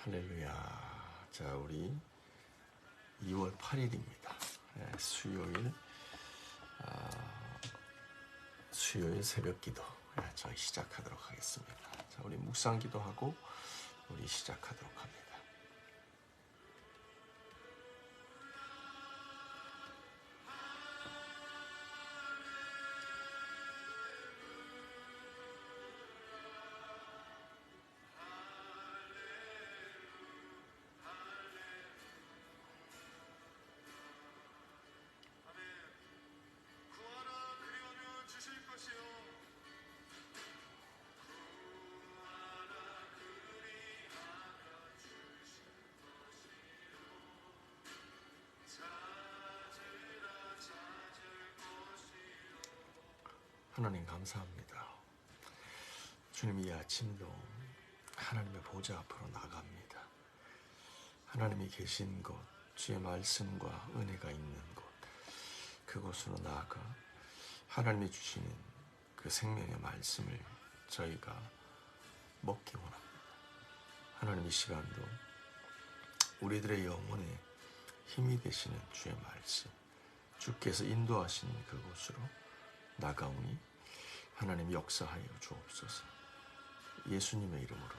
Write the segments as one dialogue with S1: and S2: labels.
S1: 할렐루야. 자, 우리 2월 8일입니다. 수요일 새벽 기도 저희 시작하도록 하겠습니다. 자, 우리 묵상 기도하고 우리 시작하도록 합니다. 하나님 감사합니다. 주님, 이 아침도 하나님의 보좌 앞으로 나갑니다. 하나님이 계신 곳, 주의 말씀과 은혜가 있는 곳, 그곳으로 나아가 하나님이 주시는 그 생명의 말씀을 저희가 먹기 원합니다. 하나님, 이 시간도 우리들의 영혼에 힘이 되시는 주의 말씀, 주께서 인도하시는 그곳으로 나가오니 하나님 역사하여 주옵소서. 예수님의 이름으로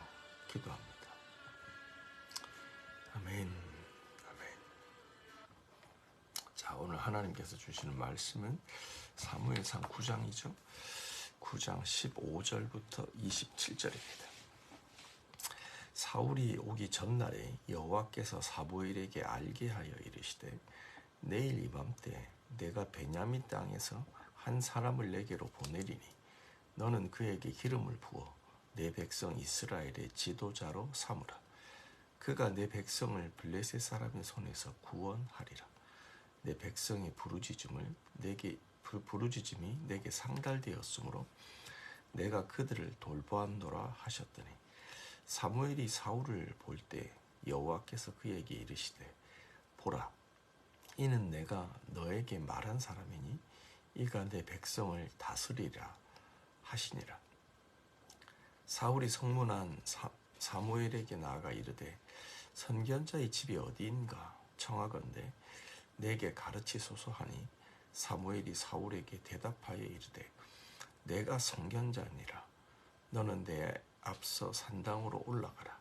S1: 기도합니다. 아멘. 아멘. 자, 오늘 하나님께서 주시는 말씀은 사무엘상 9장이죠. 9장 15절부터 27절입니다. 사울이 오기 전날에 여호와께서 사무엘에게 알게 하여 이르시되, 내일 이맘때 내가 베냐민 땅에서 한 사람을 내게로 보내리니 너는 그에게 기름을 부어 내 백성 이스라엘의 지도자로 삼으라. 그가 내 백성을 블레셋 사람의 손에서 구원하리라. 내 백성의 부르짖음이 내게 상달되었으므로 내가 그들을 돌보았노라 하셨더니, 사무엘이 사울을 볼 때 여호와께서 그에게 이르시되, 보라, 이는 내가 너에게 말한 사람이니 이가 내 백성을 다스리라 하시니라. 사울이 성문한 사무엘에게 나아가 이르되, 선견자의 집이 어디인가 청하건대 내게 가르치소서 하니, 사무엘이 사울에게 대답하여 이르되, 내가 선견자니라. 너는 내 앞서 산당으로 올라가라.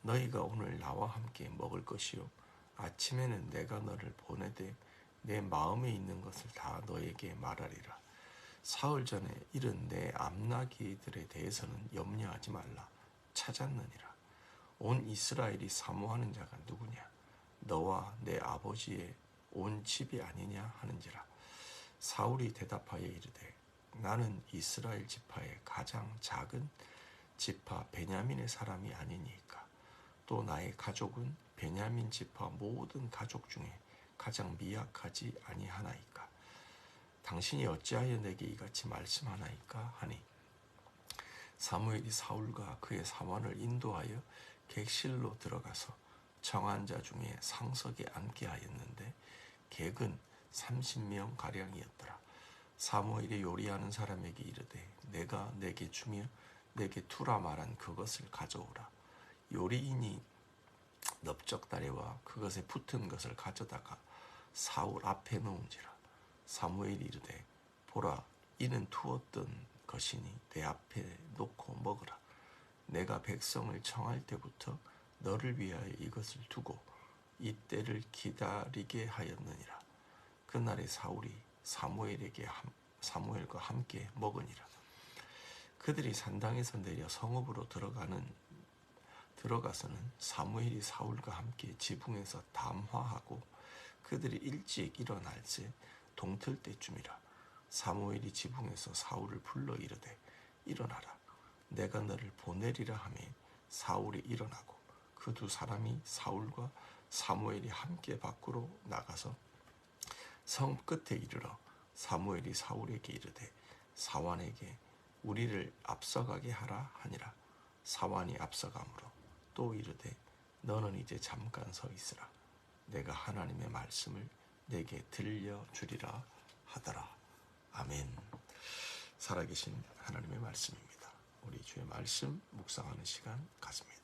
S1: 너희가 오늘 나와 함께 먹을 것이요, 아침에는 내가 너를 보내되 내 마음에 있는 것을 다 너에게 말하리라. 사흘 전에 이른 내 암나기들에 대해서는 염려하지 말라. 찾았느니라. 온 이스라엘이 사모하는 자가 누구냐? 너와 내 아버지의 온 집이 아니냐 하는지라. 사울이 대답하여 이르되, 나는 이스라엘 지파의 가장 작은 지파 베냐민의 사람이 아니니까. 또 나의 가족은 베냐민 지파 모든 가족 중에 가장 미약하지 아니하나이까. 당신이 어찌하여 내게 이같이 말씀하나이까 하니, 사무엘이 사울과 그의 사원을 인도하여 객실로 들어가서 청한 자 중에 상석에 앉게 하였는데 객은 30명 가량이었더라. 사무엘이 요리하는 사람에게 이르되, 내가 내게 주며 내게 투라 말한 그것을 가져오라. 요리인이 넓적다리와 그것에 붙은 것을 가져다가 사울 앞에 놓은지라. 사무엘이 이르되, 보라, 이는 투었던 것이니 내 앞에 놓고 먹으라. 내가 백성을 청할 때부터 너를 위하여 이것을 두고 이 때를 기다리게 하였느니라. 그날에 사울이 사무엘과 함께 먹으니라. 그들이 산당에서 내려 성읍으로 들어가서는 사무엘이 사울과 함께 지붕에서 담화하고, 그들이 일찍 일어날새 동틀 때쯤이라. 사무엘이 지붕에서 사울을 불러 이르되, 일어나라. 내가 너를 보내리라 하매 사울이 일어나고 그 두 사람이 사울과 사무엘이 함께 밖으로 나가서 성 끝에 이르러 사무엘이 사울에게 이르되, 사환에게 우리를 앞서가게 하라 하니라. 사환이 앞서가므로 또 이르되, 너는 이제 잠깐 서 있으라. 내가 하나님의 말씀을 내게 들려주리라 하더라. 아멘. 살아계신 하나님의 말씀입니다. 우리 주의 말씀 묵상하는 시간 가집니다.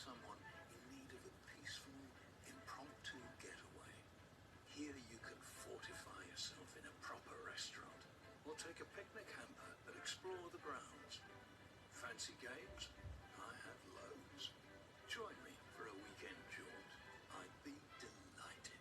S2: someone in need of a peaceful, impromptu getaway. Here you can fortify yourself in a proper restaurant, or take a picnic hamper and explore the grounds. Fancy games? I have loads. Join me for a weekend jaunt. I'd be delighted.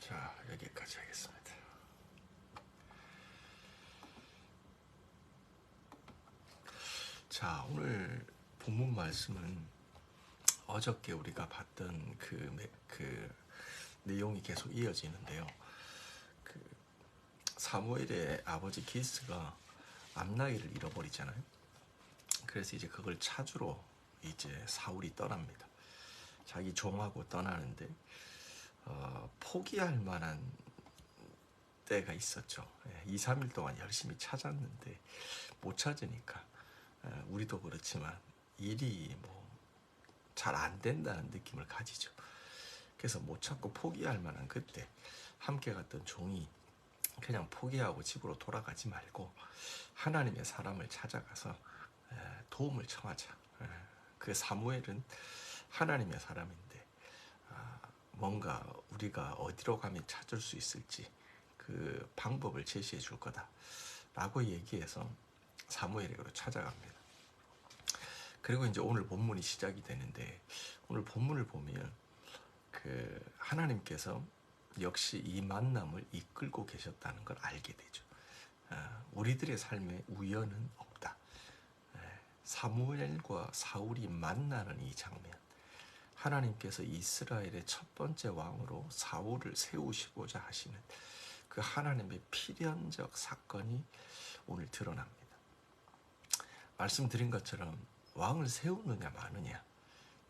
S1: 자, 여기까지 하겠습니다. 자, 오늘 본문 말씀은 어저께 우리가 봤던 그 내용이 계속 이어지는데요. 그 사무엘의 아버지 기스가 암나기를 잃어버리잖아요. 그래서 이제 그걸 찾으러 이제 사울이 떠납니다. 자기 종하고 떠나는데 포기할 만한 때가 있었죠. 2, 3일 동안 열심히 찾았는데 못 찾으니까 우리도 그렇지만 일이 잘 안 된다는 느낌을 가지죠. 그래서 못 찾고 포기할 만한 그때 함께 갔던 종이 그냥 포기하고 집으로 돌아가지 말고 하나님의 사람을 찾아가서 도움을 청하자. 그 사무엘은 하나님의 사람인데 뭔가 우리가 어디로 가면 찾을 수 있을지 그 방법을 제시해 줄 거다 라고 얘기해서 사무엘에게로 찾아갑니다. 그리고 이제 오늘 본문이 시작이 되는데, 오늘 본문을 보면 그 하나님께서 역시 이 만남을 이끌고 계셨다는 걸 알게 되죠. 우리들의 삶에 우연은 없다. 사무엘과 사울이 만나는 이 장면, 하나님께서 이스라엘의 첫 번째 왕으로 사울을 세우시고자 하시는 그 하나님의 필연적 사건이 오늘 드러납니다. 말씀드린 것처럼 왕을 세우느냐 마느냐,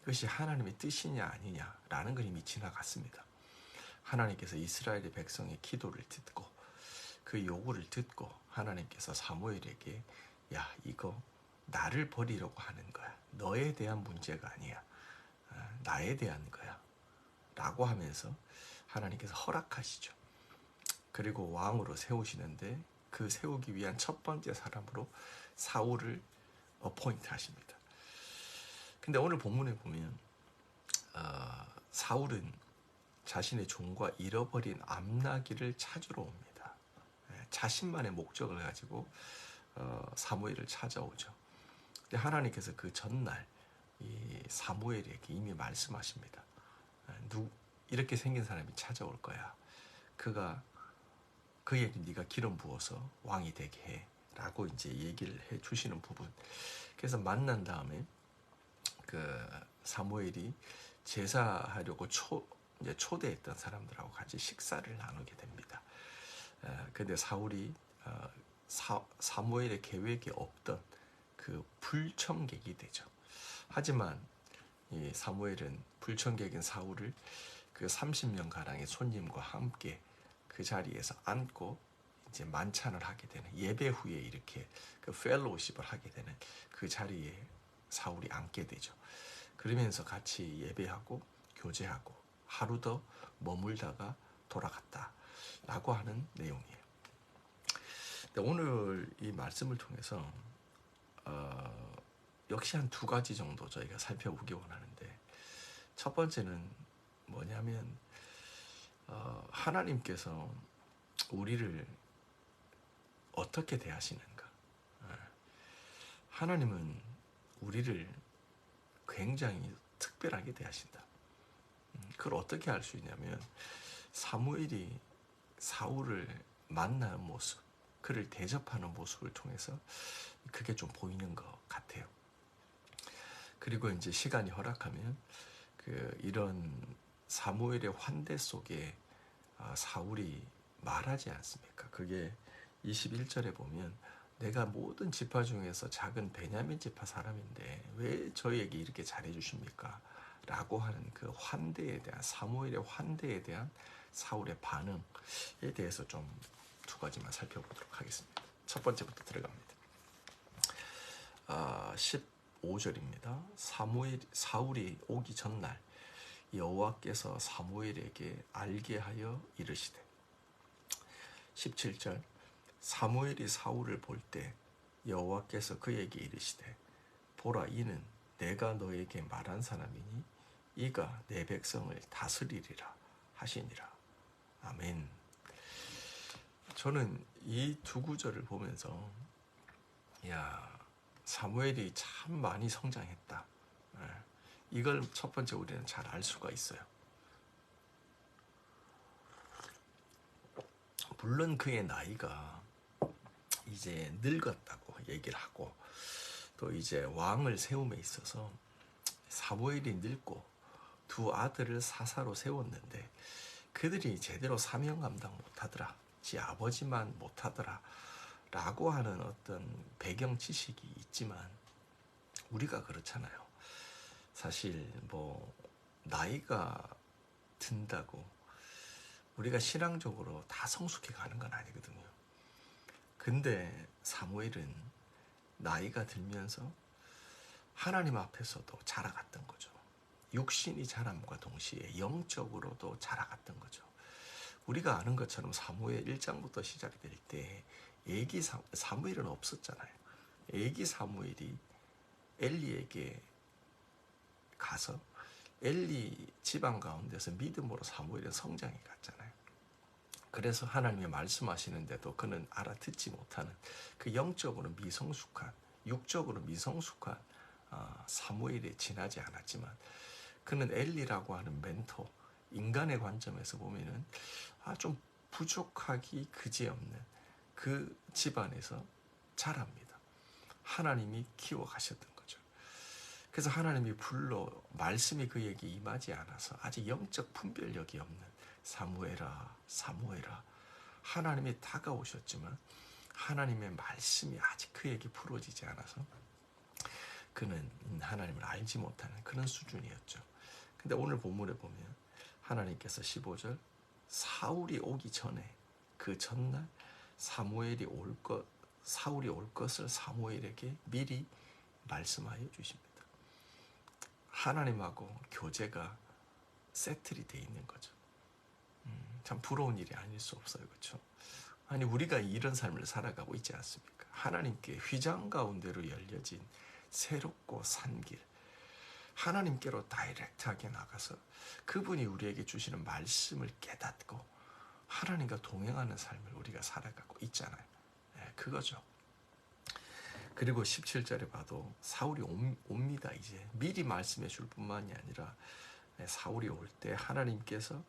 S1: 이것이 하나님의 뜻이냐 아니냐라는 건 이미 지나갔습니다. 하나님께서 이스라엘의 백성의 기도를 듣고 그 요구를 듣고 하나님께서 사무엘에게 야, 이거 나를 버리려고 하는 거야. 너에 대한 문제가 아니야. 나에 대한 거야. 라고 하면서 하나님께서 허락하시죠. 그리고 왕으로 세우시는데 그 세우기 위한 첫 번째 사람으로 사울을 어포인트 하십니다. 근데 오늘 본문에 보면 사울은 자신의 종과 잃어버린 암나기를 찾으러 옵니다. 자신만의 목적을 가지고 사무엘을 찾아오죠. 근데 하나님께서 그 전날 이 사무엘에게 이미 말씀하십니다. 이렇게 생긴 사람이 찾아올 거야. 그에게 네가 기름 부어서 왕이 되게 해 라고 이제 얘기를 해 주시는 부분. 그래서 만난 다음에 그 사무엘이 제사하려고 이제 초대했던 사람들하고 같이 식사를 나누게 됩니다. 근데 사울이 사무엘의 계획에 없던 그 불청객이 되죠. 하지만 이 사무엘은 불청객인 사울을 그 30명 가량의 손님과 함께 그 자리에서 앉고 이제 만찬을 하게 되는, 예배 후에 이렇게 그 펠로우십을 하게 되는 그 자리에 사울이 앉게 되죠. 그러면서 같이 예배하고 교제하고 하루 더 머물다가 돌아갔다라고 하는 내용이에요. 오늘 이 말씀을 통해서 역시 한 두 가지 정도 저희가 살펴보기 원하는데, 첫 번째는 뭐냐면 하나님께서 우리를 어떻게 대하시는가. 하나님은 우리를 굉장히 특별하게 대하신다. 그걸 어떻게 알 수 있냐면 사무엘이 사울을 만나는 모습, 그를 대접하는 모습을 통해서 그게 좀 보이는 것 같아요. 그리고 이제 시간이 허락하면 이런 사무엘의 환대 속에 사울이 말하지 않습니까? 그게 21절에 보면 내가 모든 지파 중에서 작은 베냐민 지파 사람인데 왜 저희에게 이렇게 잘해 주십니까? 라고 하는 그 환대에 대한, 사무엘의 환대에 대한 사울의 반응에 대해서 좀 두 가지만 살펴보도록 하겠습니다. 첫 번째부터 들어갑니다. 15절입니다. 사울이 오기 전날 여호와께서 사무엘에게 알게 하여 이르시되. 17절 사무엘이 사울을 볼 때 여호와께서 그에게 이르시되 보라, 이는 내가 너에게 말한 사람이니 이가 내 백성을 다스리리라 하시니라. 아멘. 저는 이 두 구절을 보면서 사무엘이 참 많이 성장했다, 이걸 첫 번째 우리는 잘 알 수가 있어요. 물론 그의 나이가 이제 늙었다고 얘기를 하고, 또 이제 왕을 세움에 있어서 사무엘이 늙고 두 아들을 사사로 세웠는데 그들이 제대로 사명 감당 못하더라, 지 아버지만 못하더라 라고 하는 어떤 배경 지식이 있지만, 우리가 그렇잖아요. 사실 뭐 나이가 든다고 우리가 신앙적으로 다 성숙해 가는 건 아니거든요. 근데 사무엘은 나이가 들면서 하나님 앞에서도 자라갔던 거죠. 육신이 자람과 동시에 영적으로도 자라갔던 거죠. 우리가 아는 것처럼 사무엘 1장부터 시작이 될 때 애기 사무엘은 없었잖아요. 애기 사무엘이 엘리에게 가서 엘리 집안 가운데서 믿음으로 사무엘은 성장해 갔잖아요. 그래서 하나님이 말씀하시는데도 그는 알아듣지 못하는 그 영적으로 미성숙한, 육적으로 미성숙한 사무엘이 지나지 않았지만, 그는 엘리라고 하는 멘토, 인간의 관점에서 보면은 좀 부족하기 그지없는 그 집안에서 자랍니다. 하나님이 키워가셨던 거죠. 그래서 하나님이 불러 말씀이 그에게 임하지 않아서 아직 영적 분별력이 없는 사무엘아, 사무엘아, 하나님이 다가오셨지만 하나님의 말씀이 아직 그에게 부러지지 않아서 그는 하나님을 알지 못하는 그런 수준이었죠. 근데 오늘 본문에 보면 하나님께서 15절 사울이 오기 전에 그 전날 사울이 올 것을 사무엘에게 미리 말씀하여 주십니다. 하나님하고 교제가 세틀이 돼 있는 거죠. 참 부러운 일이 아닐 수 없어요. 그렇죠? 아니, 우리가 이런 삶을 살아가고 있지 않습니까? 하나님께 휘장 가운데로 열려진 새롭고 산 길, 하나님께로 다이렉트하게 나가서 그분이 우리에게 주시는 말씀을 깨닫고 하나님과 동행하는 삶을 우리가 살아가고 있잖아요. 그거죠. 그리고 17절에 봐도 사울이 옵니다. 이제 미리 말씀해 줄 뿐만이 아니라 사울이 올 때 하나님께서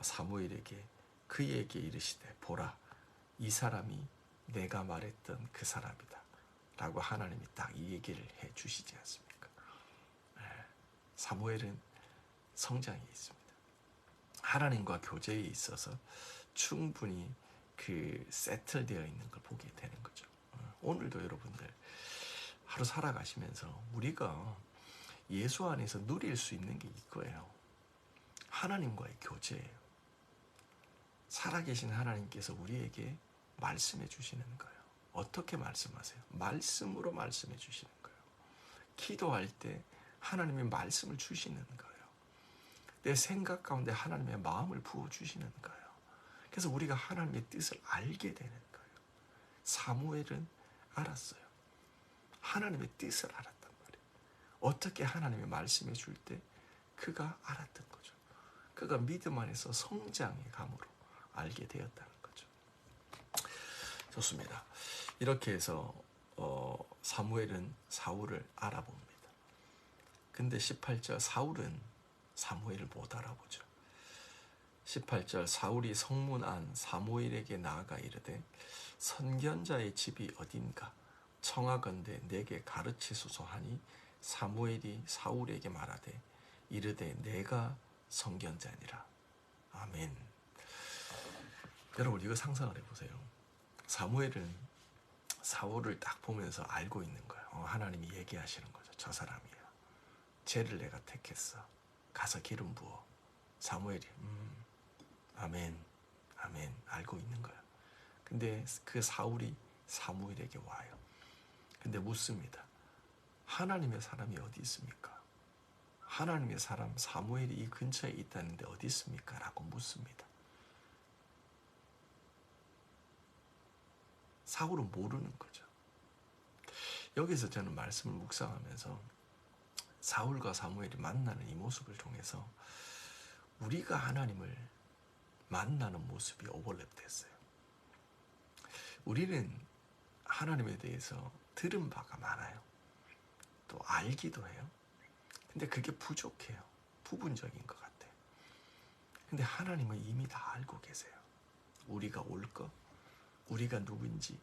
S1: 사무엘에게 그에게 이르시되 보라 이 사람이 내가 말했던 그 사람이다 라고 하나님이 딱 이 얘기를 해 주시지 않습니까? 사무엘은 성장이 있습니다. 하나님과 교제에 있어서 충분히 그 세틀되어 있는 걸 보게 되는 거죠. 오늘도 여러분들 하루 살아가시면서 우리가 예수 안에서 누릴 수 있는 게 이거예요. 하나님과의 교제예요. 살아계신 하나님께서 우리에게 말씀해 주시는 거예요. 어떻게 말씀하세요? 말씀으로 말씀해 주시는 거예요. 기도할 때 하나님의 말씀을 주시는 거예요. 내 생각 가운데 하나님의 마음을 부어주시는 거예요. 그래서 우리가 하나님의 뜻을 알게 되는 거예요. 사무엘은 알았어요. 하나님의 뜻을 알았단 말이에요. 어떻게 하나님의 말씀해 줄 때 그가 알았던 거죠. 그가 믿음 안에서 성장의 감으로 알게 되었다는 거죠. 좋습니다. 이렇게 해서 사무엘은 사울을 알아봅니다. 근데 18절 사울은 사무엘을 못 알아보죠. 18절 사울이 성문 안 사무엘에게 나아가 이르되 선견자의 집이 어딘가 청하건대 내게 가르치소서 하니 사무엘이 사울에게 말하되 이르되 내가 선견자니라. 아멘. 여러분 이거 상상을 해보세요. 사무엘은 사울을 딱 보면서 알고 있는 거예요. 하나님이 얘기하시는 거죠. 저 사람이야. 쟤를 내가 택했어. 가서 기름 부어. 사무엘이 아멘 아멘 알고 있는 거야. 근데 그 사울이 사무엘에게 와요. 근데 묻습니다. 하나님의 사람이 어디 있습니까? 하나님의 사람 사무엘이 이 근처에 있다는데 어디 있습니까? 라고 묻습니다. 사울은 모르는 거죠. 여기서 저는 말씀을 묵상하면서 사울과 사무엘이 만나는 이 모습을 통해서 우리가 하나님을 만나는 모습이 오버랩됐어요. 우리는 하나님에 대해서 들은 바가 많아요. 또 알기도 해요. 근데 그게 부족해요. 부분적인 것 같아요. 근데 하나님은 이미 다 알고 계세요. 우리가 올 것, 우리가 누군지,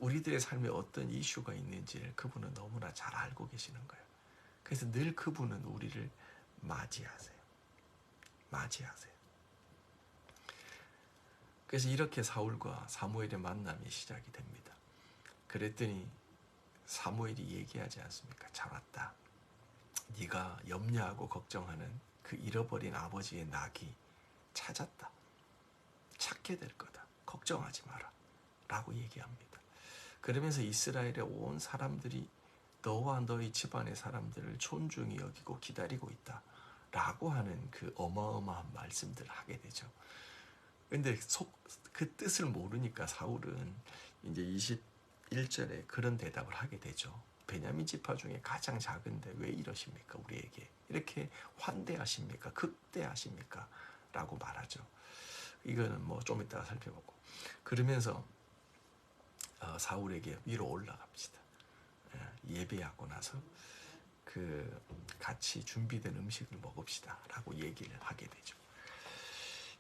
S1: 우리들의 삶에 어떤 이슈가 있는지를 그분은 너무나 잘 알고 계시는 거예요. 그래서 늘 그분은 우리를 맞이하세요. 맞이하세요. 그래서 이렇게 사울과 사무엘의 만남이 시작이 됩니다. 그랬더니 사무엘이 얘기하지 않습니까? 잘 왔다. 네가 염려하고 걱정하는 그 잃어버린 아버지의 낙이 찾았다. 찾게 될 거다. 걱정하지 마라. 라고 얘기합니다. 그러면서 이스라엘의 온 사람들이 너와 너희 집안의 사람들을 존중히 여기고 기다리고 있다. 라고 하는 그 어마어마한 말씀들을 하게 되죠. 근데 그 뜻을 모르니까 사울은 이제 21절에 그런 대답을 하게 되죠. 베냐민 지파 중에 가장 작은데 왜 이러십니까? 우리에게 이렇게 환대하십니까? 극대하십니까? 라고 말하죠. 이거는 뭐 좀 이따가 살펴보고 그러면서 사울에게 위로 올라갑시다. 예배하고 나서 그 같이 준비된 음식을 먹읍시다 라고 얘기를 하게 되죠.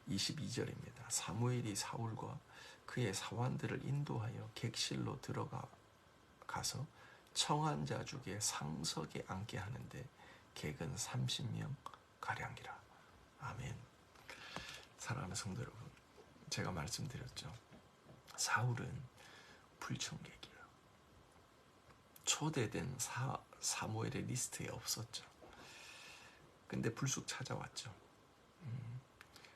S1: 22절입니다. 사무엘이 사울과 그의 사환들을 인도하여 객실로 들어가서 청한 자 중에 상석에 앉게 하는데 객은 30명 가량이라. 아멘. 사랑하는 성도 여러분, 제가 말씀드렸죠. 사울은 불청객이에요. 초대된 사무엘의 리스트에 없었죠. 근데 불쑥 찾아왔죠.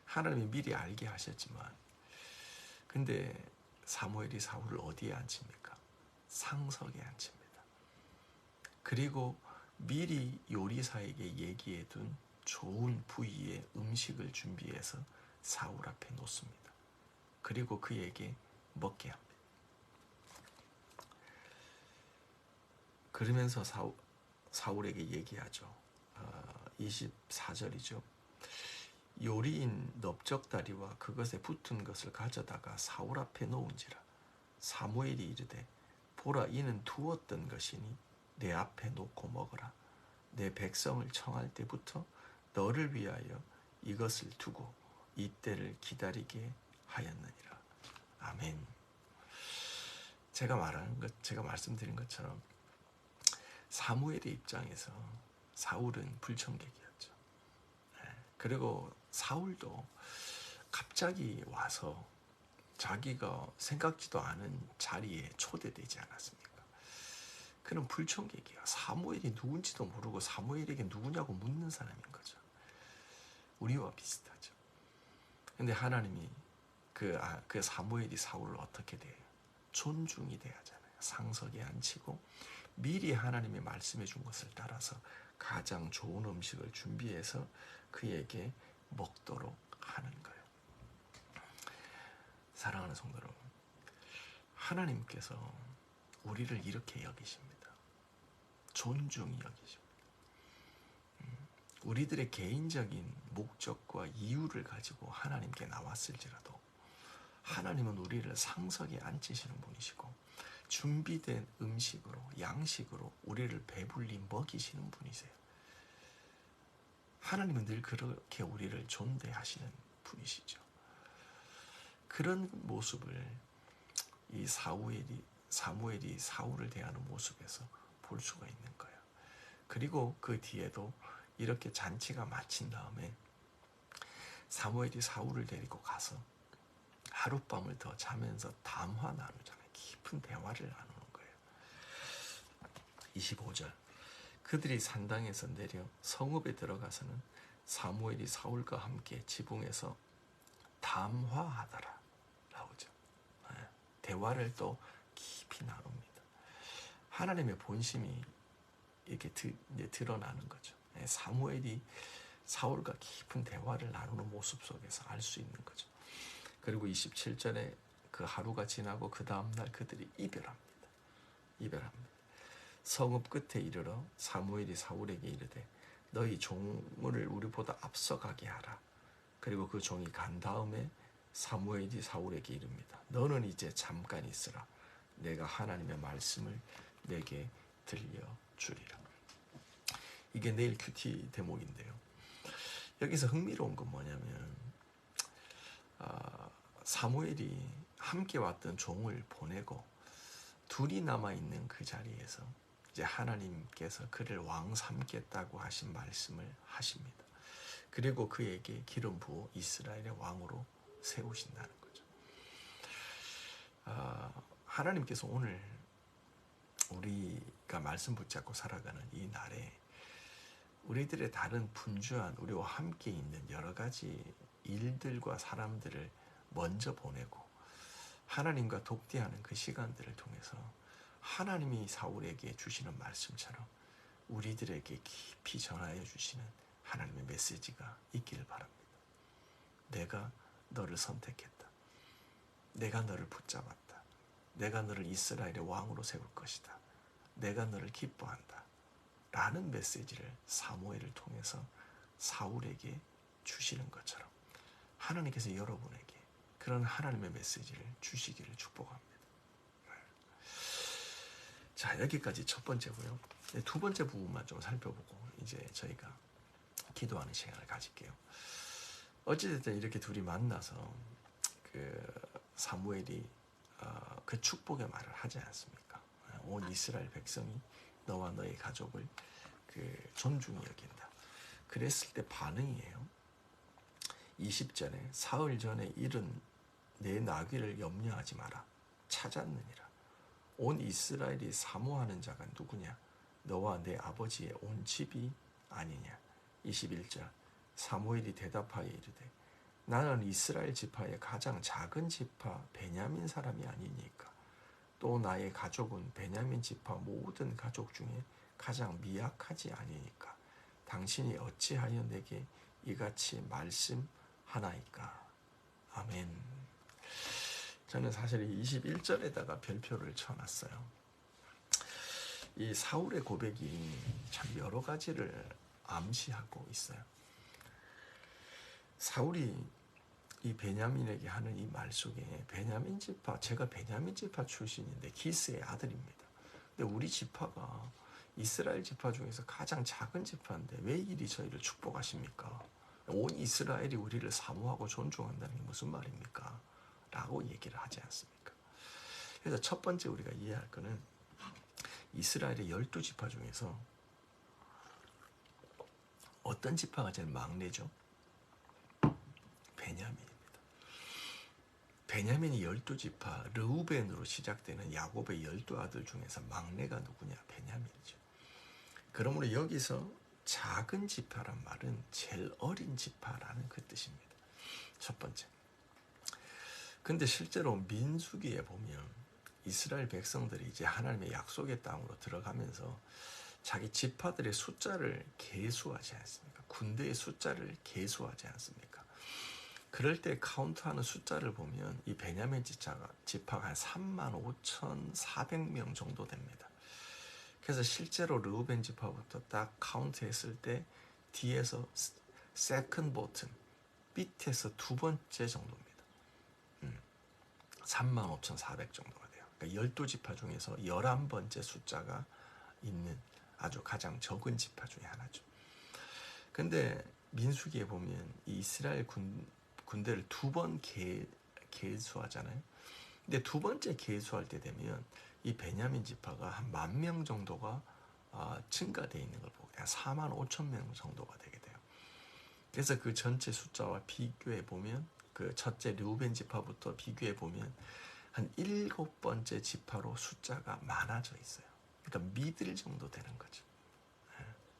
S1: 하나님이 미리 알게 하셨지만 근데 사무엘이 사울을 어디에 앉힙니까? 상석에 앉힙니다. 그리고 미리 요리사에게 얘기해둔 좋은 부위의 음식을 준비해서 사울 앞에 놓습니다. 그리고 그에게 먹게 합니다. 그러면서 사울에게 얘기하죠. 24절이죠. 요리인 넓적다리와 그것에 붙은 것을 가져다가 사울 앞에 놓은지라. 사무엘이 이르되 보라 이는 두었던 것이니 내 앞에 놓고 먹으라. 내 백성을 청할 때부터 너를 위하여 이것을 두고 이 때를 기다리게 하였느니라. 아멘. 제가 말씀드린 것처럼 사무엘의 입장에서 사울은 불청객이었죠. 그리고 사울도 갑자기 와서 자기가 생각지도 않은 자리에 초대되지 않았습니까? 그는 불청객이야. 사무엘이 누군지도 모르고 사무엘에게 누구냐고 묻는 사람인 거죠. 우리와 비슷하죠. 근데 하나님이 그 사무엘이 사울을 어떻게 대해요? 존중이 돼야 하잖아요. 상석에 앉히고 미리 하나님이 말씀해 준 것을 따라서 가장 좋은 음식을 준비해서 그에게 먹도록 하는 거예요. 사랑하는 성도 여러분, 하나님께서 우리를 이렇게 여기십니다. 존중히 여기십니다. 우리들의 개인적인 목적과 이유를 가지고 하나님께 나왔을지라도 하나님은 우리를 상석에 앉히시는 분이시고 준비된 음식으로, 양식으로 우리를 배불리 먹이시는 분이세요. 하나님은 늘 그렇게 우리를 존대하시는 분이시죠. 그런 모습을 이 사무엘이 사울을 대하는 모습에서 볼 수가 있는 거예요. 그리고 그 뒤에도 이렇게 잔치가 마친 다음에 사무엘이 사울을 데리고 가서 하룻밤을 더 자면서 담화 나누잖아요. 깊은 대화를 나누는 거예요. 25절 그들이 산당에서 내려 성읍에 들어가서는 사무엘이 사울과 함께 지붕에서 담화하더라 나오죠. 대화를 또 깊이 나눕니다. 하나님의 본심이 이렇게 드러나는 거죠. 사무엘이 사울과 깊은 대화를 나누는 모습 속에서 알 수 있는 거죠. 그리고 27절에 그 하루가 지나고 그 다음날 그들이 이별합니다. 성읍 끝에 이르러 사무엘이 사울에게 이르되 너희 종을 우리보다 앞서가게 하라. 그리고 그 종이 간 다음에 사무엘이 사울에게 이릅니다. 너는 이제 잠깐 있으라. 내가 하나님의 말씀을 내게 들려주리라. 이게 내일 큐티 대목인데요. 여기서 흥미로운 건 뭐냐면 사무엘이 함께 왔던 종을 보내고 둘이 남아있는 그 자리에서 이제 하나님께서 그를 왕 삼겠다고 하신 말씀을 하십니다. 그리고 그에게 기름 부어 이스라엘의 왕으로 세우신다는 거죠. 하나님께서 오늘 우리가 말씀 붙잡고 살아가는 이 날에 우리들의 다른 분주한 우리와 함께 있는 여러 가지 일들과 사람들을 먼저 보내고 하나님과 독대하는 그 시간들을 통해서 하나님이 사울에게 주시는 말씀처럼 우리들에게 깊이 전하여 주시는 하나님의 메시지가 있기를 바랍니다. 내가 너를 선택했다. 내가 너를 붙잡았다. 내가 너를 이스라엘의 왕으로 세울 것이다. 내가 너를 기뻐한다. 라는 메시지를 사무엘을 통해서 사울에게 주시는 것처럼 하나님께서 여러분에게 그런 하나님의 메시지를 주시기를 축복합니다. 자, 여기까지 첫 번째고요. 두 번째 부분만 좀 살펴보고 이제 저희가 기도하는 시간을 가질게요. 어찌됐든 이렇게 둘이 만나서 그 사무엘이 그 축복의 말을 하지 않습니까? 온 이스라엘 백성이 너와 너의 가족을 그 존중히 여긴다. 그랬을 때 반응이에요. 20절에 사흘 전에 잃은 내 나귀를 염려하지 마라. 찾았느니라. 온 이스라엘이 사모하는 자가 누구냐? 너와 내 아버지의 온 집이 아니냐? 21절 사무엘이 대답하여 이르되 나는 이스라엘 지파의 가장 작은 지파 베냐민 사람이 아니니까 또 나의 가족은 베냐민 지파 모든 가족 중에 가장 미약하지 아니니까 당신이 어찌하여 내게 이같이 말씀하나이까. 아멘. 저는 사실 21절에다가 별표를 쳐놨어요. 이 사울의 고백이 참 여러 가지를 암시하고 있어요. 사울이 이 베냐민에게 하는 이 말 속에 베냐민 지파, 제가 베냐민 지파 출신인데 기스의 아들입니다. 근데 우리 지파가 이스라엘 지파 중에서 가장 작은 지파인데 왜 이리 저희를 축복하십니까? 온 이스라엘이 우리를 사모하고 존중한다는 게 무슨 말입니까? 라고 얘기를 하지 않습니까? 그래서 첫 번째 우리가 이해할 것은 이스라엘의 12지파 중에서 어떤 지파가 제일 막내죠? 베냐민입니다. 베냐민이 12지파 르우벤으로 시작되는 야곱의 12아들 중에서 막내가 누구냐? 베냐민이죠. 그러므로 여기서 작은 지파란 말은 제일 어린 지파라는 그 뜻입니다. 첫 번째. 근데 실제로 민수기에 보면 이스라엘 백성들이 이제 하나님의 약속의 땅으로 들어가면서 자기 지파들의 숫자를 계수하지 않습니까? 군대의 숫자를 계수하지 않습니까? 그럴 때 카운트하는 숫자를 보면 이 베냐민 지파가 한 35,400명 정도 됩니다. 그래서 실제로 르우벤 지파부터 딱 카운트했을 때 뒤에서 세컨드 보튼 밑에서 두 번째 정도입니다. 35,400 정도가 돼요. 그러니까 12지파 중에서 11번째 숫자가 있는 아주 가장 적은 지파 중에 하나죠. 근데 민수기에 보면 이 이스라엘 군대를 두 번 계수하잖아요. 근데 두 번째 계수할 때 되면 이 베냐민 지파가 한 10,000명 정도가 증가되어 있는 걸 보고 45,000명 정도가 되게 돼요. 그래서 그 전체 숫자와 비교해 보면 그 첫째 르우벤 지파부터 비교해 보면 한 7번째 지파로 숫자가 많아져 있어요. 그러니까 믿을 정도 되는 거죠.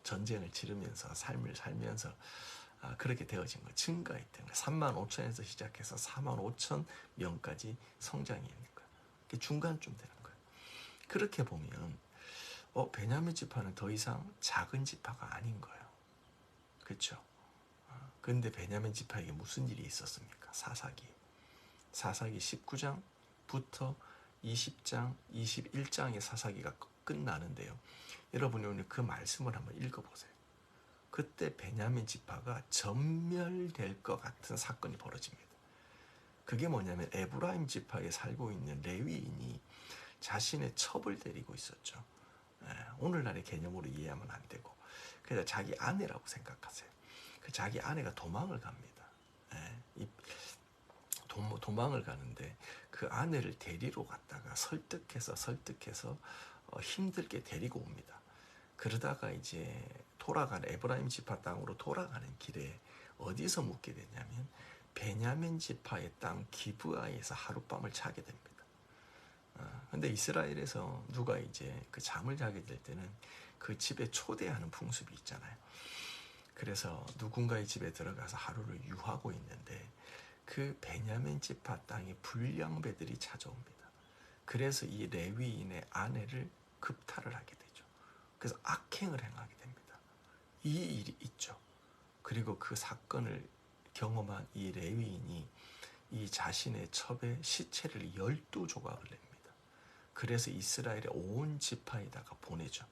S1: 전쟁을 치르면서 삶을 살면서 그렇게 되어진 거예요. 증가했던 거예요. 35,000에서 시작해서 45,000명까지 성장이 있는 거예요. 그게 중간쯤 되는 거예요. 그렇게 보면 베냐민 지파는 더 이상 작은 지파가 아닌 거예요. 그렇죠? 그런데 베냐민 지파에게 무슨 일이 있었습니까? 사사기 19장부터 20장, 21장의 사사기가 끝나는데요. 여러분이 오늘 그 말씀을 한번 읽어보세요. 그때 베냐민 지파가 전멸될 것 같은 사건이 벌어집니다. 그게 뭐냐면 에브라임 지파에 살고 있는 레위인이 자신의 첩을 데리고 있었죠. 오늘날의 개념으로 이해하면 안 되고 그래서 자기 아내라고 생각하세요. 그 자기 아내가 도망을 갑니다. 도망을 가는데 그 아내를 데리러 갔다가 설득해서 힘들게 데리고 옵니다. 그러다가 이제 돌아가는 에브라임 지파 땅으로 돌아가는 길에 어디서 묵게 되냐면 베냐민 지파의 땅 기브아에서 하룻밤을 자게 됩니다. 근데 이스라엘에서 누가 이제 그 잠을 자게 될 때는 그 집에 초대하는 풍습이 있잖아요. 그래서 누군가의 집에 들어가서 하루를 유하고 있는데 그 베냐민 지파 땅에 불량배들이 찾아옵니다. 그래서 이 레위인의 아내를 급탈을 하게 되죠. 그래서 악행을 행하게 됩니다. 이 일이 있죠. 그리고 그 사건을 경험한 이 레위인이 이 자신의 첩의 시체를 12조각을 냅니다. 그래서 이스라엘의 온 지파에다가 보내죠.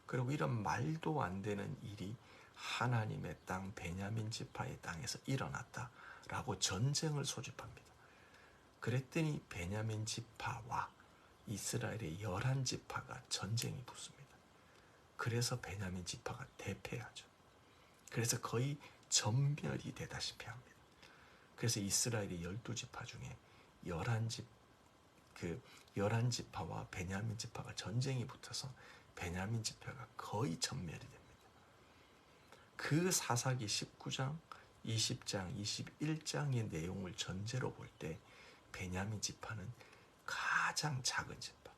S1: 그리고 이런 말도 안 되는 일이 하나님의 땅 베냐민 지파의 땅에서 일어났다라고 전쟁을 소집합니다. 그랬더니 베냐민 지파와 이스라엘의 11지파가 전쟁이 붙습니다. 그래서 베냐민 지파가 대패하죠. 그래서 거의 전멸이 되다시피 합니다. 그래서 이스라엘의 12지파 중에 11지파와 베냐민 지파가 전쟁이 붙어서 베냐민 지파가 거의 전멸이 됩니다. 그 사사기 19장, 20장, 21장의 내용을 전제로 볼 때 베냐민 지파는 가장 작은 지파,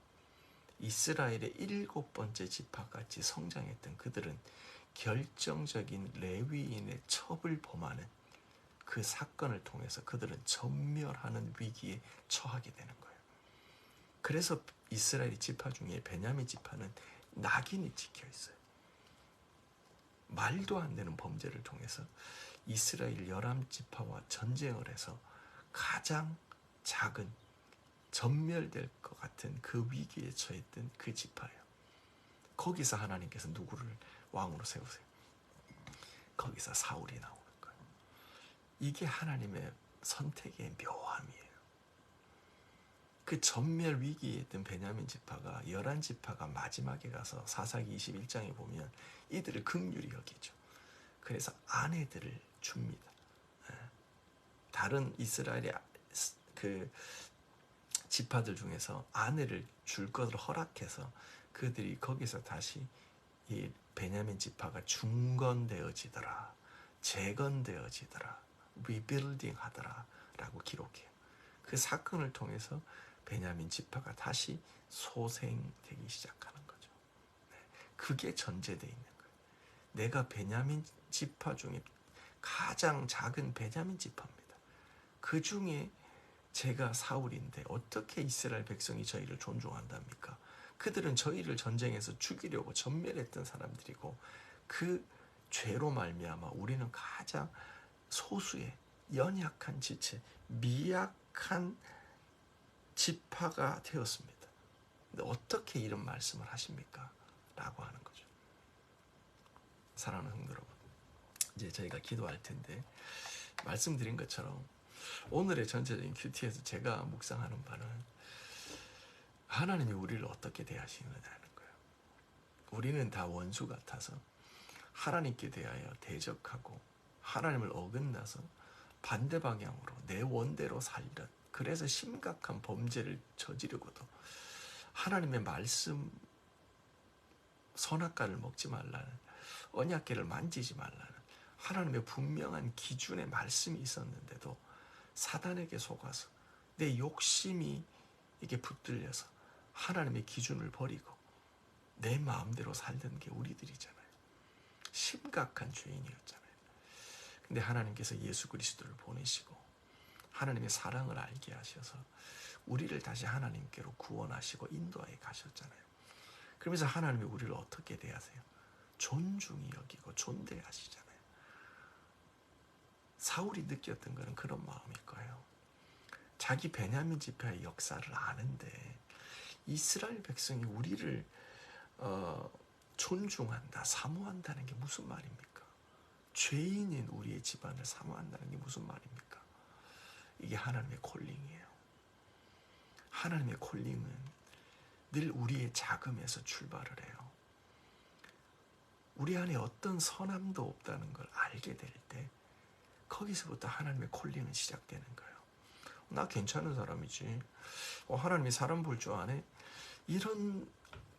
S1: 이스라엘의 7번째 지파같이 성장했던 그들은 결정적인 레위인의 첩을 범하는 그 사건을 통해서 그들은 전멸하는 위기에 처하게 되는 거예요. 그래서 이스라엘 지파 중에 베냐민 지파는 낙인이 찍혀 있어요. 말도 안 되는 범죄를 통해서 이스라엘 11지파와 전쟁을 해서 가장 작은 전멸될 것 같은 그 위기에 처했던 그 지파예요. 거기서 하나님께서 누구를 왕으로 세우세요? 거기서 사울이 나오는 거예요. 이게 하나님의 선택의 묘함이에요. 그 전멸 위기에 있던 베냐민 지파가 11지파가 마지막에 가서 사사기 21장에 보면 이들을 긍휼히 여기죠. 그래서 아내들을 줍니다. 다른 이스라엘의 그 지파들 중에서 아내를 줄 것을 허락해서 그들이 거기서 다시 이 베냐민 지파가 중건되어지더라, 재건되어지더라, 리빌딩 하더라 라고 기록해요. 그 사건을 통해서 베냐민 지파가 다시 소생되기 시작하는 거죠. 그게 전제되어 있는 거예요. 내가 베냐민 지파 중에 가장 작은 베냐민 지파입니다. 그 중에 제가 사울인데 어떻게 이스라엘 백성이 저희를 존중한답니까? 그들은 저희를 전쟁에서 죽이려고 전멸했던 사람들이고 그 죄로 말미암아 우리는 가장 소수의 연약한 지체, 미약한 지파가 되었습니다. 근데 어떻게 이런 말씀을 하십니까? 라고 하는 거죠. 사랑하는 성도 여러분, 이제 저희가 기도할 텐데 말씀드린 것처럼 오늘의 전체적인 큐티에서 제가 묵상하는 바는 하나님이 우리를 어떻게 대하시느냐는 거예요. 우리는 다 원수 같아서 하나님께 대하여 대적하고 하나님을 어긋나서 반대 방향으로 내 원대로 살던, 그래서 심각한 범죄를 저지르고도 하나님의 말씀, 선악과를 먹지 말라는, 언약궤를 만지지 말라는 하나님의 분명한 기준의 말씀이 있었는데도 사단에게 속아서 내 욕심이 이게 붙들려서 하나님의 기준을 버리고 내 마음대로 살던 게 우리들이잖아요. 심각한 죄인이었잖아요. 근데 하나님께서 예수 그리스도를 보내시고 하나님의 사랑을 알게 하셔서 우리를 다시 하나님께로 구원하시고 인도하여 가셨잖아요. 그러면서 하나님이 우리를 어떻게 대하세요? 존중히 여기고 존대하시잖아요. 사울이 느꼈던 것은 그런 마음일 거예요. 자기 베냐민 지파의 역사를 아는데 이스라엘 백성이 우리를 존중한다, 사모한다는 게 무슨 말입니까? 죄인인 우리의 집안을 사모한다는 게 무슨 말입니까? 이게 하나님의 콜링이에요. 하나님의 콜링은 늘 우리의 자금에서 출발을 해요. 우리 안에 어떤 선함도 없다는 걸 알게 될 때 거기서부터 하나님의 콜링은 시작되는 거예요. 나 괜찮은 사람이지. 하나님이 사람 볼 줄 아네. 이런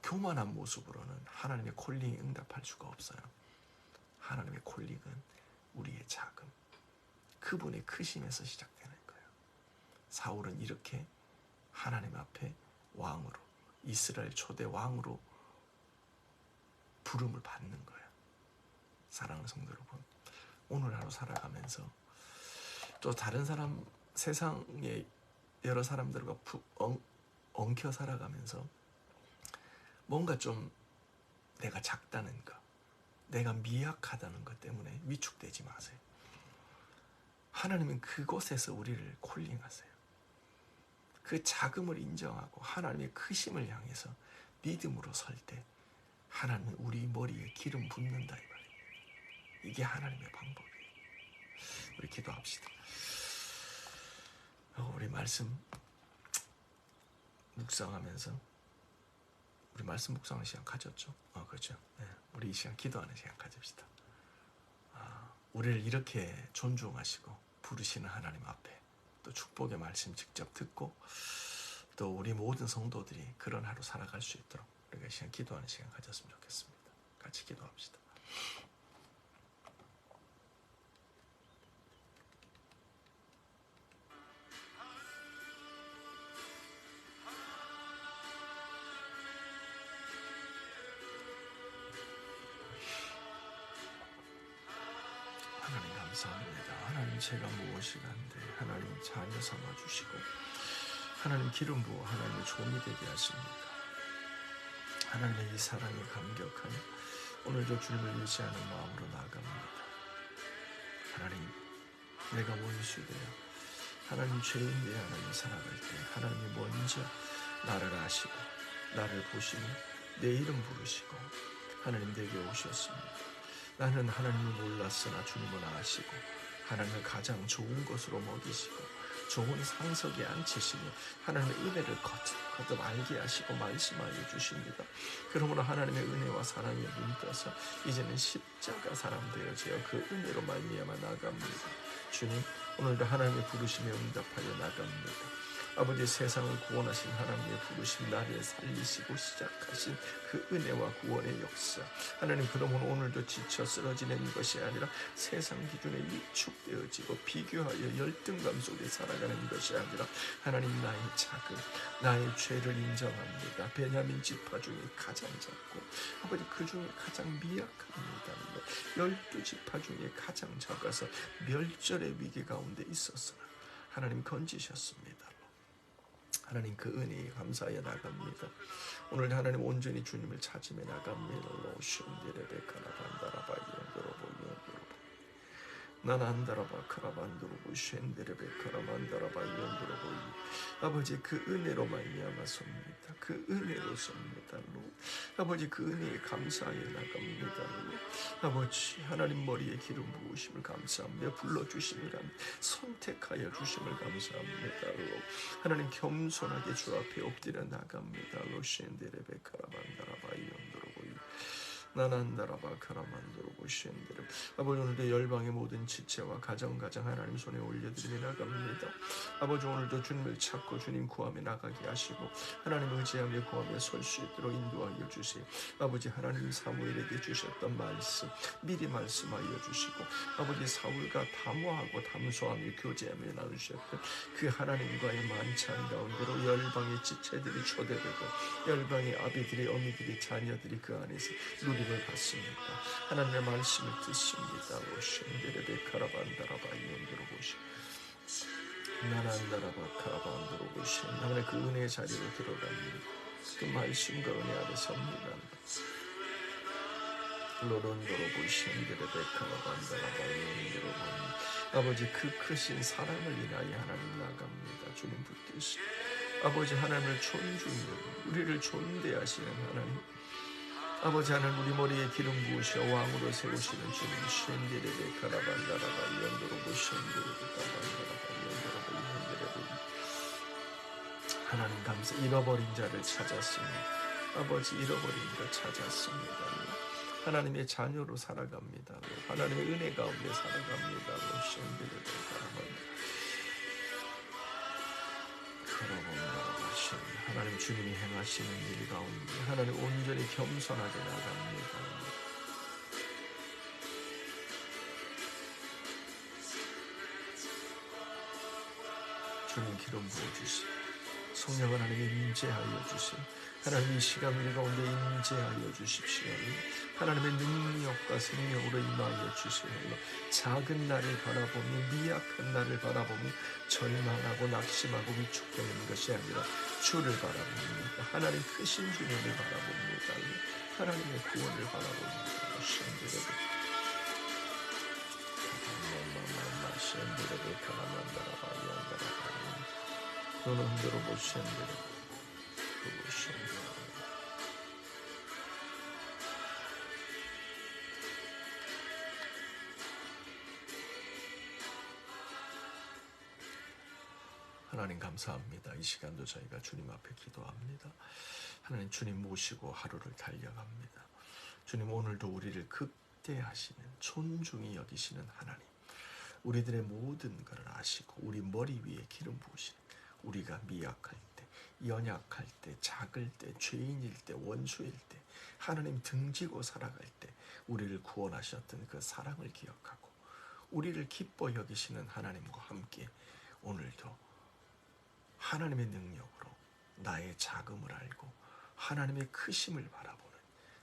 S1: 교만한 모습으로는 하나님의 콜링에 응답할 수가 없어요. 하나님의 콜링은 우리의 자금, 그분의 크심에서 시작되는 거예요. 사울은 이렇게 하나님 앞에 왕으로, 이스라엘 초대 왕으로 부름을 받는 거예요. 사랑하는 성도 여러분, 오늘 하루 살아가면서 또 다른 사람, 세상의 여러 사람들과 엉켜 살아가면서 뭔가 좀 내가 작다는 것, 내가 미약하다는 것 때문에 위축되지 마세요. 하나님은 그곳에서 우리를 콜링하세요. 그 자금을 인정하고 하나님의 크심을 향해서 믿음으로 설 때 하나님은 우리 머리에 기름 붓는다 이 말이에요. 이게 하나님의 방법이에요. 우리 기도합시다. 우리 말씀 묵상하면서 우리 말씀 묵상하는 시간 가졌죠? 그렇죠. 네. 우리 이 시간 기도하는 시간 가집시다. 우리를 이렇게 존중하시고 부르시는 하나님 앞에 또 축복의 말씀 직접 듣고 또 우리 모든 성도들이 그런 하루 살아갈 수 있도록 우리가 이 시간 기도하는 시간 가졌으면 좋겠습니다. 같이 기도합시다. 하나님 감사합니다. 하나님 제가 무엇이 간데 하나님 자녀 삼아주시고 하나님 기름 부어 하나님의 종이 되게 하십니다. 하나님의 이 사랑에 감격하며 오늘도 주님을 의지하는 마음으로 나아갑니다. 하나님, 내가 원수 되어 하나님 죄인 되어 하나님 살아갈 때 하나님이 먼저 나를 아시고 나를 보시며 내 이름 부르시고 하나님 내게 오셨습니다. 나는 하나님을 몰랐으나 주님은 아시고 하나님을 가장 좋은 것으로 먹이시고 좋은 상석에 앉히시며 하나님의 은혜를 거듭 알게 하시고 말씀하여 주십니다. 그러므로 하나님의 은혜와 사랑에 눈떠서 이제는 십자가 사람 되어지어 그 은혜로 말미암아 나갑니다. 주님, 오늘도 하나님의 부르심에 응답하여 나갑니다. 아버지, 세상을 구원하신 하나님의 부르심, 나를 살리시고 시작하신 그 은혜와 구원의 역사, 하나님, 그러므로 오늘도 지쳐 쓰러지는 것이 아니라 세상 기준에 위축되어지고 비교하여 열등감 속에 살아가는 것이 아니라 하나님, 나의 자금, 나의 죄를 인정합니다. 베냐민 지파 중에 가장 작고 아버지, 그 중에 가장 미약합니다. 12지파 중에 가장 작아서 멸절의 위기 가운데 있었으나 하나님 건지셨습니다. 하나님, 그 은혜에 감사하여 나갑니다. 오늘 하나님 온전히 주님을 찾으며 나갑니다. 나난다라바 카라반도로보 쉔데레베 카라만다라바 이온도로보. 아버지, 그 은혜로 말미암아서입니다. 그 은혜로 섭니다. 아버지, 그 은혜에 감사하여 나갑니다. 아버지, 하나님 머리에 기름 부으심을 감사합니다. 불러주심을 감사합니다. 선택하여 주심을 감사합니다. 하나님, 겸손하게 주 앞에 엎드려 나갑니다. 쉔데레베 카라만다라바 이온도로보. 나난다라바 카라만도로보 쉔데레. 아버지, 오늘도 열방의 모든 지체와 가정 하나님 손에 올려드리며 나갑니다. 아버지, 오늘도 주님을 찾고 주님 구하며 나가게 하시고 하나님 의지하며 구하며 설 수 있도록 인도하여 주세요. 아버지, 하나님 사무엘에게 주셨던 말씀 미리 말씀하여 주시고 아버지, 사울과 담화하고 담소하며 교제하며 나누셨던 그 하나님과의 만찬 가운데로 열방의 지체들이 초대되고 열방의 아비들이 어미들이 자녀들이 그 안에서 누림을 받습니다. 하나님의 말씀을 듣습니다. 오신데레베 카라반다라바 이온도로 보시 나난다라바 카라반도로 보시. 하나님의 그 은혜의 자리로 들어갑니다. 그 말씀과 은혜 아래 섭니다. 로론도로 보신데레베 카라반다라바 이온도로 보시. 아버지, 그 크신 사랑을 인하여 하나님 나갑니다. 주님 붙드시. 아버지, 하나님을 존중하여 우리를 존대하시는 하나님, 아버지, 하나님 우리 머리에 기름 부으셔 왕으로 세우시는 주님, 쉔데레베 카라반다라바 이온도로보 쉔데레베 카라반다라바 이온도로보 이온데레베. 하나님 감사. 잃어버린 자를 찾았습니다. 아버지, 잃어버린 자를 찾았습니다. 하나님의 자녀로 살아갑니다. 하나님의 은혜 가운데 살아갑니다. 쉔데레베 카라반다라바. 하나님, 주님이 행하시는 일 가운데 하나님 온전히 겸손하게 나갑니다. 주님 기름 부어주시오. 성령 하나님이 임재하여 주시오. 하나님, 이 시간 우리 가운데 임재하여 주십시오. 하나님의 능력과 생명으로 임하여 주시오. 작은 나를 바라보며 미약한 나를 바라보며 절망하고 낙심하고 위축되는 것이 아니라 주를 바라봅니다. 하나님 크신 주님을 바라봅니다. 하나님의 구원을 바라봅니다. 하나님 감사합니다. 이 시간도 저희가 주님 앞에 기도합니다. 하나님, 주님 모시고 하루를 달려갑니다. 주님, 오늘도 우리를 극대하시는 존중히 여기시는 하나님, 우리들의 모든 것을 아시고 우리 머리 위에 기름 부으시는, 우리가 미약할 때, 연약할 때, 작을 때, 죄인일 때, 원수일 때, 하나님 등지고 살아갈 때 우리를 구원하셨던 그 사랑을 기억하고 우리를 기뻐 여기시는 하나님과 함께 오늘도 하나님의 능력으로 나의 작음을 알고 하나님의 크심을 바라보는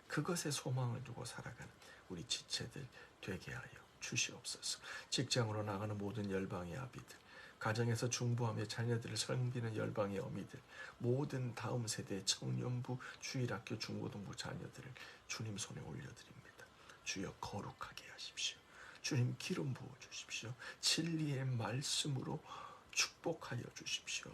S1: 그것에 소망을 두고 살아가는 우리 지체들 되게 하여 주시옵소서. 직장으로 나가는 모든 열방의 아비들, 가정에서 중부하며 자녀들을 섬기는 열방의 어미들, 모든 다음 세대 청년부, 주일학교, 중고등부 자녀들을 주님 손에 올려드립니다. 주여 거룩하게 하십시오. 주님 기름 부어주십시오. 진리의 말씀으로 축복하여 주십시오.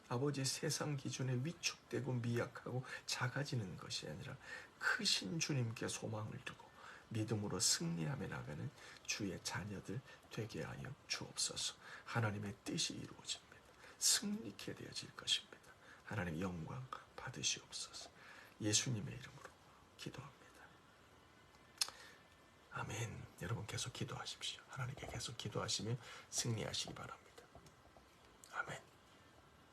S1: 아버지, 세상 기준에 위축되고 미약하고 작아지는 것이 아니라 크신 주님께 소망을 두고 믿음으로 승리하며 나가는 주의 자녀들 되게 하여 주옵소서. 하나님의 뜻이 이루어집니다. 승리케 되어질 것입니다. 하나님 영광 받으시옵소서. 예수님의 이름으로 기도합니다. 아멘. 여러분 계속 기도하십시오. 하나님께 계속 기도하시며 승리하시기 바랍니다.